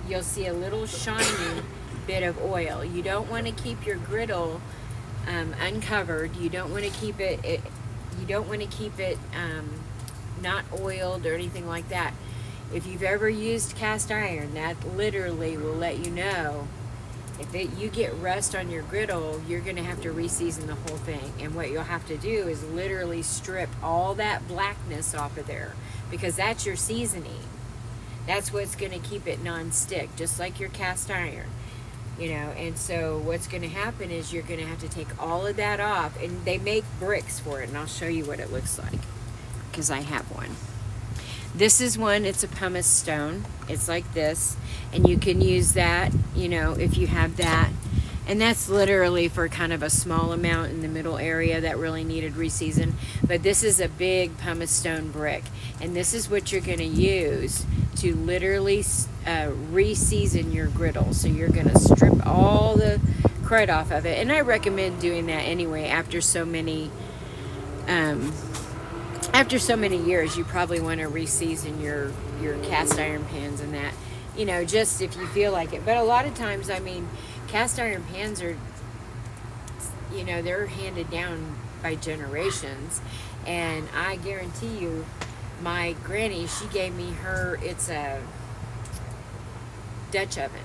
You'll see a little shiny bit of oil. You don't want to keep your griddle uncovered. You don't want to keep it not oiled or anything like that. If you've ever used cast iron, that literally will let you know if you get rust on your griddle, you're going to have to reseason the whole thing. And what you'll have to do is literally strip all that blackness off of there because that's your seasoning. That's what's going to keep it non-stick, just like your cast iron. You know, and so what's going to happen is you're going to have to take all of that off. And they make bricks for it, and I'll show you what it looks like because I have one. This is one, it's a pumice stone. It's like this. And you can use that, you know, if you have that. And that's literally for kind of a small amount in the middle area that really needed reseason. But this is a big pumice stone brick. And this is what you're going to use to literally reseason your griddle. So you're going to strip all the crud off of it. And I recommend doing that anyway after so many years. You probably want to reseason your cast iron pans and that, you know, just if you feel like it. But a lot of times, I mean, cast iron pans are, you know, they're handed down by generations. And I guarantee you, my granny, she gave me it's a Dutch oven.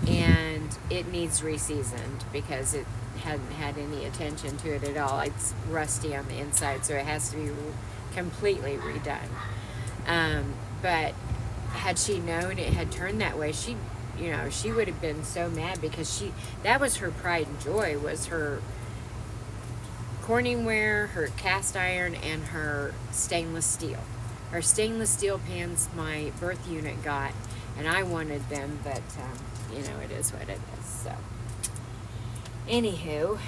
And and it needs reseasoned because it hadn't had any attention to it at all. It's rusty on the inside, so it has to be completely redone. But had she known it had turned that way, she would have been so mad, because that was her pride and joy, was her Corningware, her cast iron, and her stainless steel. Her stainless steel pans my birth unit got, and I wanted them, but it is what it is. So anywho,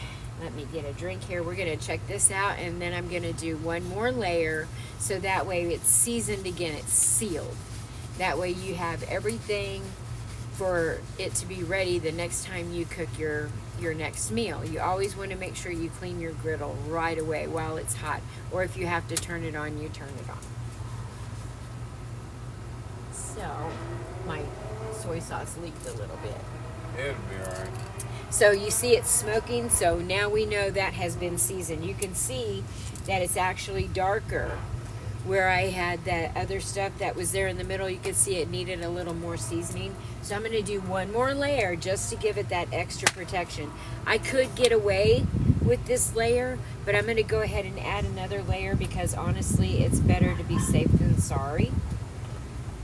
let me get a drink here. We're going to check this out, and then I'm going to do one more layer, so that way it's seasoned again, it's sealed. That way you have everything for it to be ready the next time you cook your next meal. You always want to make sure you clean your griddle right away while it's hot, or if you have to turn it on, you turn it on. So my soy sauce leaked a little bit. It'll be alright. So you see it's smoking, so now we know that has been seasoned. You can see that it's actually darker. Where I had that other stuff that was there in the middle, you could see it needed a little more seasoning. So I'm going to do one more layer just to give it that extra protection. I could get away with this layer, but I'm going to go ahead and add another layer, because honestly it's better to be safe than sorry.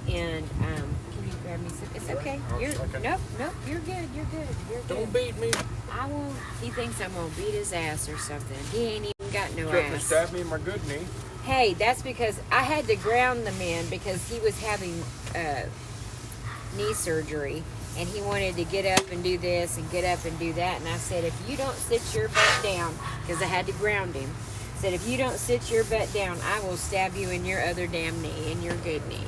And can you grab me some? It's okay. Nope, you're good. You're good. Don't beat me. I won't. He thinks I'm going to beat his ass or something. He ain't even got no Couldn't have ass. stabbed me in my good knee. Hey, that's because I had to ground the man, because he was having knee surgery, and he wanted to get up and do this and get up and do that. And I said, if you don't sit your butt down, because I had to ground him, said, if you don't sit your butt down, I will stab you in your other damn knee, in your good knee.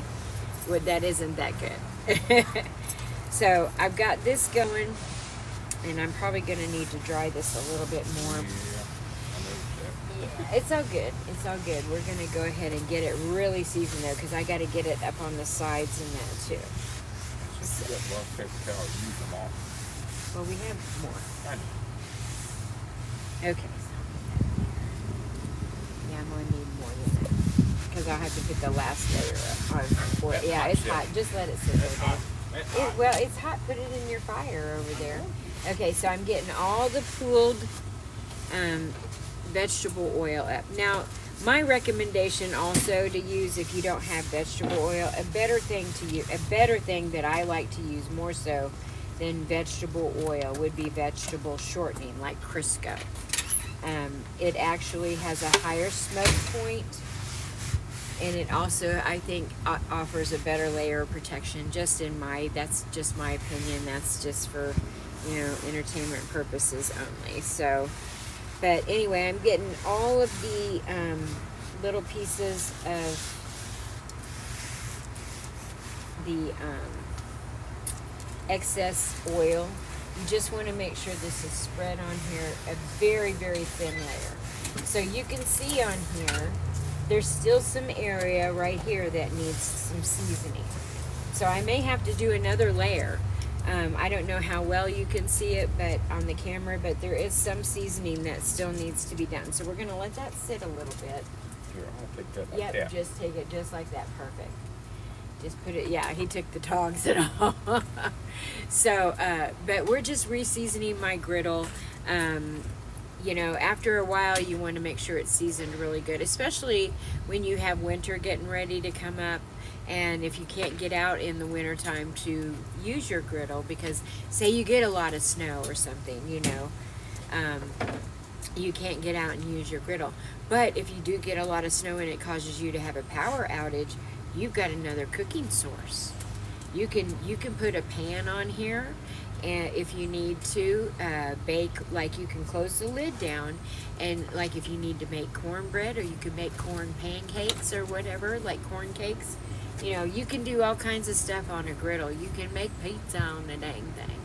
Well, that isn't that good. So I've got this going, and I'm probably going to need to dry this a little bit more. Yeah, I noticed that. Yeah, it's all good. It's all good. We're going to go ahead and get it really seasoned, though, because I got to get it up on the sides and that, too. Since you got a lot of paper towels, use them all. Well, we have more. I know. Okay. Yeah, I'm going to need more than that, because I'll have to put the last layer up on before. That's Yeah, hot, it's yeah. hot. Just let it sit That's there. hot. That's hot. Well, it's hot. Put it in your fire over there. Okay, so I'm getting all the pooled vegetable oil up. Now, my recommendation also to use, if you don't have vegetable oil, a better thing that I like to use more so than vegetable oil would be vegetable shortening, like Crisco. It actually has a higher smoke point, and it also, I think, offers a better layer of protection. That's just my opinion. That's just for, entertainment purposes only. So, but anyway, I'm getting all of the little pieces of the excess oil. You just want to make sure this is spread on here, a very, very thin layer. So you can see on here, there's still some area right here that needs some seasoning. So I may have to do another layer. I don't know how well you can see it but on the camera, but there is some seasoning that still needs to be done. So we're going to let that sit a little bit. Here, I'll take that like Yep, that. just take it just like that. Perfect. Just put it, yeah, he took the tongs and all. So, but we're just re-seasoning my griddle. After a while, you want to make sure it's seasoned really good, especially when you have winter getting ready to come up. And if you can't get out in the wintertime to use your griddle, because say you get a lot of snow or something, you can't get out and use your griddle. But if you do get a lot of snow and it causes you to have a power outage, you've got another cooking source. You can put a pan on here, and if you need to bake, like you can close the lid down, and like if you need to make cornbread, or you can make corn pancakes or whatever, like corn cakes, you can do all kinds of stuff on a griddle. You can make pizza on the dang thing.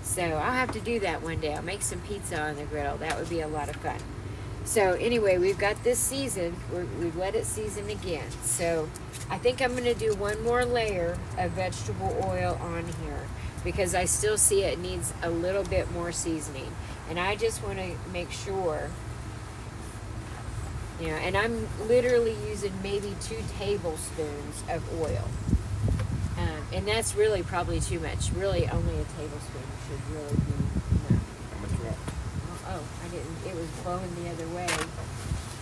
So I'll have to do that one day. I'll make some pizza on the griddle. That would be a lot of fun. So anyway, we've got this seasoned. We've let it season again. So I think I'm going to do one more layer of vegetable oil on here, because I still see it needs a little bit more seasoning. And I just want to make sure, and I'm literally using maybe 2 tablespoons of oil. And that's really probably too much. Really, only a tablespoon should really be enough. How much you want? Oh, I didn't. It was blowing the other way,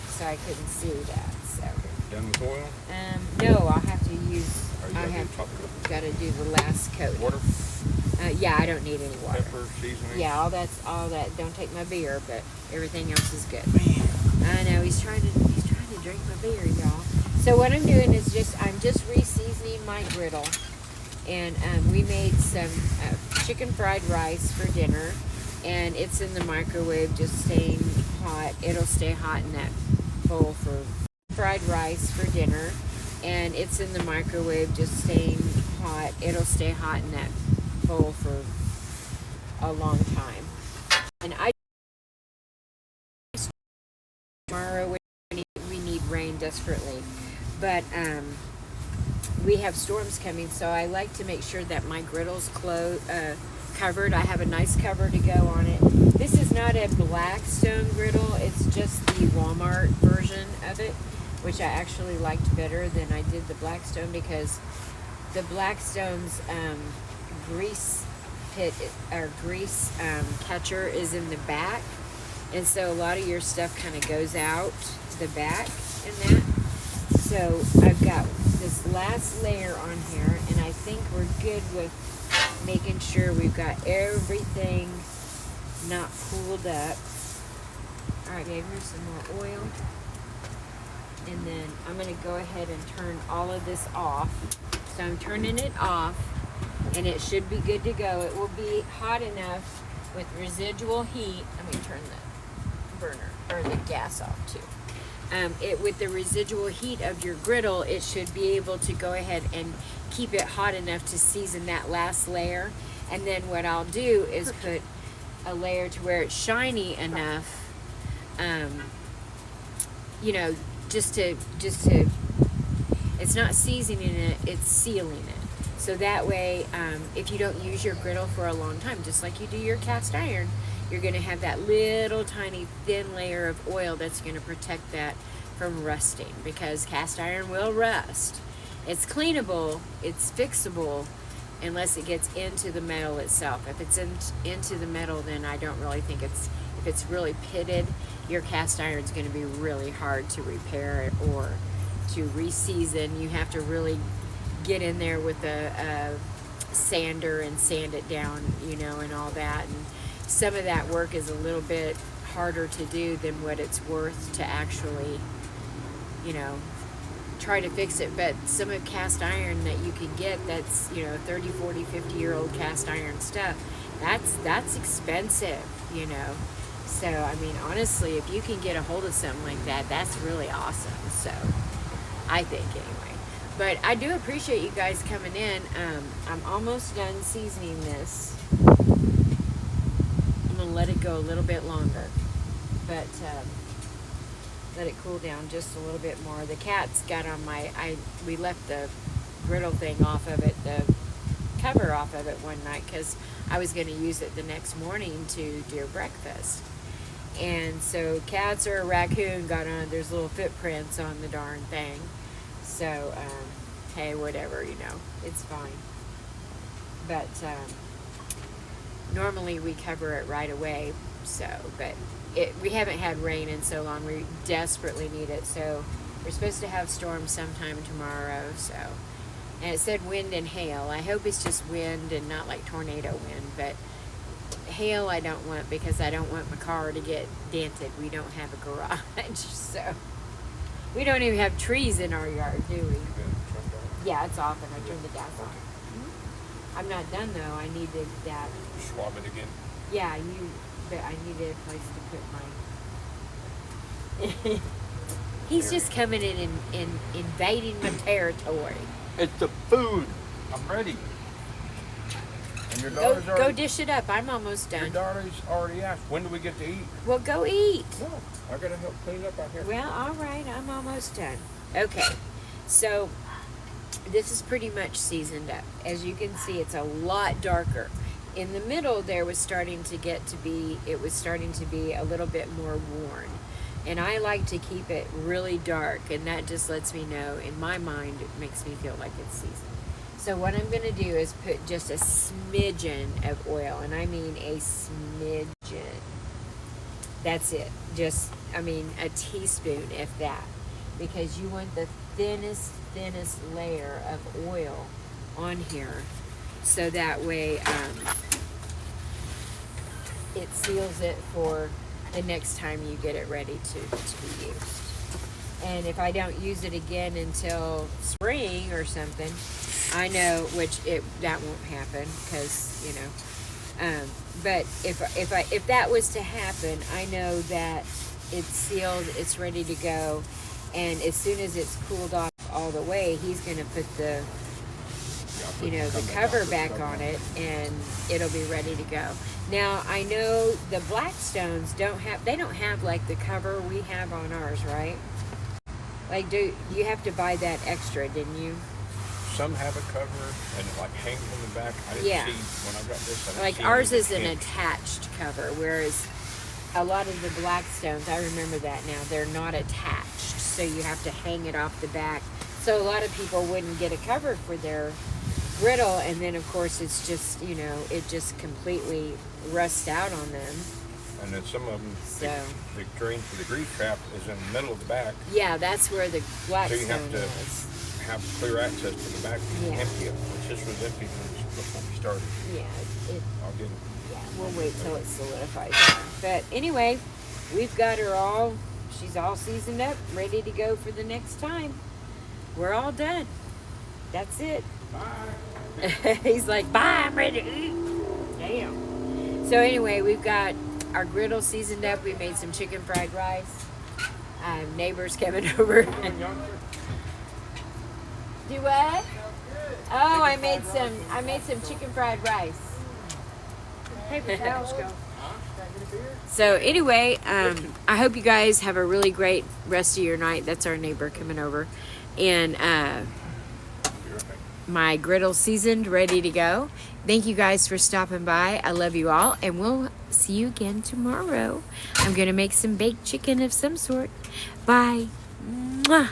so I couldn't see that. So, Done with oil? no, I'll have to use. Or you I gotta do have top coat? got to do the last coat. Water, Yeah, I don't need any water. pepper, seasoning? Yeah, all that. Don't take my beer, but everything else is good. I know he's trying to drink my beer, y'all. So what I'm doing is I'm just re-seasoning my griddle, and we made some chicken fried rice for dinner, and it's in the microwave, just staying hot. It'll stay hot in that bowl for fried rice for dinner, and it's in the microwave, just staying hot. It'll stay hot in that bowl for a long time. And tomorrow we need rain desperately, but we have storms coming, so I like to make sure that my griddle's covered. I have a nice cover to go on it. This is not a Blackstone griddle, it's just the Walmart version of it, which I actually liked better than I did the Blackstone, because the Blackstone's grease pit or grease catcher is in the back, and so a lot of your stuff kind of goes out the back in that. So I've got this last layer on here, and I think we're good with making sure we've got everything not pooled up. All right, babe, here's some more oil. And then I'm going to go ahead and turn all of this off. So I'm turning it off, and it should be good to go. It will be hot enough with residual heat. Let me turn the burner or the gas off too. With the residual heat of your griddle, it should be able to go ahead and keep it hot enough to season that last layer. And then what I'll do is put a layer to where it's shiny enough, just to, it's not seasoning it, it's sealing it. So that way, if you don't use your griddle for a long time, just like you do your cast iron, you're going to have that little tiny thin layer of oil that's going to protect that from rusting, because cast iron will rust. It's cleanable, it's fixable, unless it gets into the metal itself. If it's into the metal, then I don't really think if it's really pitted, your cast iron is going to be really hard to repair it or to re-season. You have to really get in there with a sander and sand it down, and all that. And some of that work is a little bit harder to do than what it's worth to actually, try to fix it. But some of cast iron that you can get that's 30, 40, 50-year-old cast iron stuff, that's expensive. So I mean, honestly, if you can get a hold of something like that, that's really awesome. So I think anyway. But I do appreciate you guys coming in. I'm almost done seasoning this. I'm gonna let it go a little bit longer, but let it cool down just a little bit more. The cat's got on we left the griddle thing off of it, the cover off of it one night, because I was going to use it the next morning to do breakfast. And so cats or a raccoon got on, there's little footprints on the darn thing. So, hey, whatever, it's fine. But normally we cover it right away, but we haven't had rain in so long. We desperately need it. So we're supposed to have storms sometime tomorrow. So, and it said wind and hail. I hope it's just wind and not like tornado wind. But hail I don't want, because I don't want my car to get dented. We don't have a garage, so we don't even have trees in our yard, do we? Yeah, it's off, and I turned the gas on. I'm not done though. I needed that. Swab it again. Yeah, but I needed a place to put my. He's just coming in and invading my territory. It's the food. I'm ready. And your daughter's Go already, dish it up. I'm almost your done. daughter's already asked, when do we get to eat? Well, go eat. No, I gotta help clean up out here. Well, all right. I'm almost done. Okay, so this is pretty much seasoned up. As you can see, it's a lot darker. In the middle, it was starting to be a little bit more worn. And I like to keep it really dark, and that just lets me know, in my mind, it makes me feel like it's seasoned. So what I'm going to do is put just a smidgen of oil, and I mean a smidgen. That's it. Just, I mean, a teaspoon, if that. Because you want the thinnest layer of oil on here. So that way it seals it for the next time you get it ready to be used. And if I don't use it again until spring or something, I know that won't happen because, you know. But if that was to happen, I know that it's sealed, it's ready to go, and as soon as it's cooled off all the way, he's going to put the cover back on it, and it'll be ready to go. Now I know the Blackstones don't have like the cover we have on ours, right? Like, do you have to buy that extra? Didn't you? Some have a cover and it like hangs on the back. I didn't see when I got this. I didn't Like see ours any is an hinge. attached cover, whereas a lot of the Blackstones, I remember that now, they're not attached, so you have to hang it off the back. So a lot of people wouldn't get a cover for their griddle, and then of course it's just, it just completely rusts out on them. And then some of them, So the drain for the grease trap is in the middle of the back. yeah, that's where the So Blackstone you have to is. have clear access to the back to Yeah. empty it, which this was empty before we started. Yeah, I'll get it. yeah, we'll wait till it solidifies. But anyway, we've got her all, she's all seasoned up, ready to go for the next time. We're all done. That's it. Bye. He's like, bye, I'm ready to eat. Damn. So anyway, we've got our griddle seasoned up. We made some chicken fried rice. Neighbors coming over. Do what? Oh, I made some chicken fried rice. Paper towels go. So anyway, I hope you guys have a really great rest of your night. That's our neighbor coming over. And my griddle seasoned, ready to go. Thank you guys for stopping by. I love you all, and we'll see you again tomorrow. I'm going to make some baked chicken of some sort. Bye. Mwah.